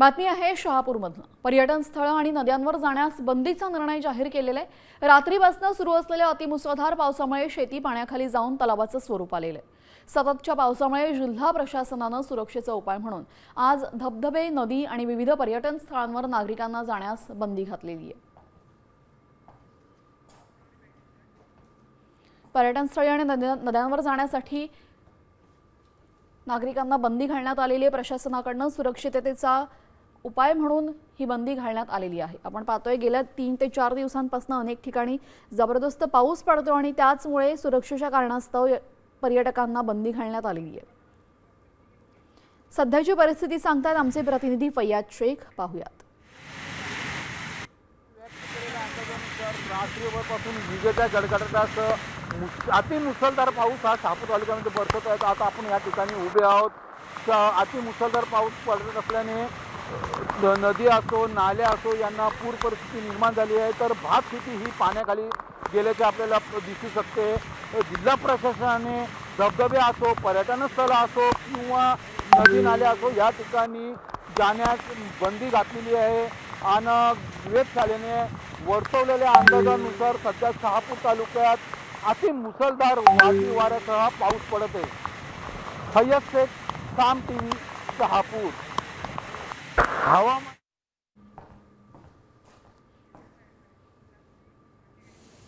बातमी आहे शहापूरमधून। पर्यटन स्थळ आणि नद्यांवर जाण्यास बंदीचा निर्णय जाहीर केलेला आहे। रात्रीपासून सुरू असलेल्या अतिमुसळधार पावसामुळे शेती पाण्याखाली जाऊन तलावाचं स्वरूप आलेलं आहे। सततच्या पावसामुळे जिल्हा प्रशासनाने सुरक्षेचा उपाय म्हणून आज धबधबे, नदी आणि विविध पर्यटन स्थळांवर नागरिकांना जाण्यास बंदी घातलेली आहे। पर्यटन स्थळे आणि नद्यांवर जाण्यासाठी नागरिकांना बंदी घालण्यात आलेली आहे। प्रशासनाकडून सुरक्षिततेचा उपाय म्हणून ही बंदी घालण्यात आलेली आहे। आपण पाहतोय गेल्या 3 ते 4 दिवसांपासून अनेक ठिकाणी जबरदस्त पाऊस पडतो आणि त्याचमुळे सुरक्षेच्या कारणास्तव पर्यटकांना बंदी घालण्यात आलेली आहे। सध्याची परिस्थिती सांगतात आमचे प्रतिनिधी फैयाज शेख। पाहूयात। रात्रीपासून विजेच्या गडगडाटासह अतिमुसळधार पाऊस हा शहापूर तालुक्यामध्ये बरसत आहे। आता आपण या ठिकाणी उभे आहोत। अतिमुसळधार पाऊस पडत असल्याने नदी असो, नाले असो यांना पूर परिस्थिती निर्माण झाली आहे। तर भात शेती ही पाण्याखाली गेल्याचे आपल्याला दिसू शकते। जिल्हा प्रशासनाने धबधबे असो, पर्यटन स्थळ असो किंवा नदी नाले असो या ठिकाणी जाण्यास बंदी घातलेली आहे। आणि वेधशाळेने वर्तवलेल्या अंदाजानुसार सध्या शहापूर तालुक्यात अतिमुसळधार वाऱ्यासह पाऊस पडत आहे। फैयाज शेख, साम टीव्ही, शहापूर। हवामान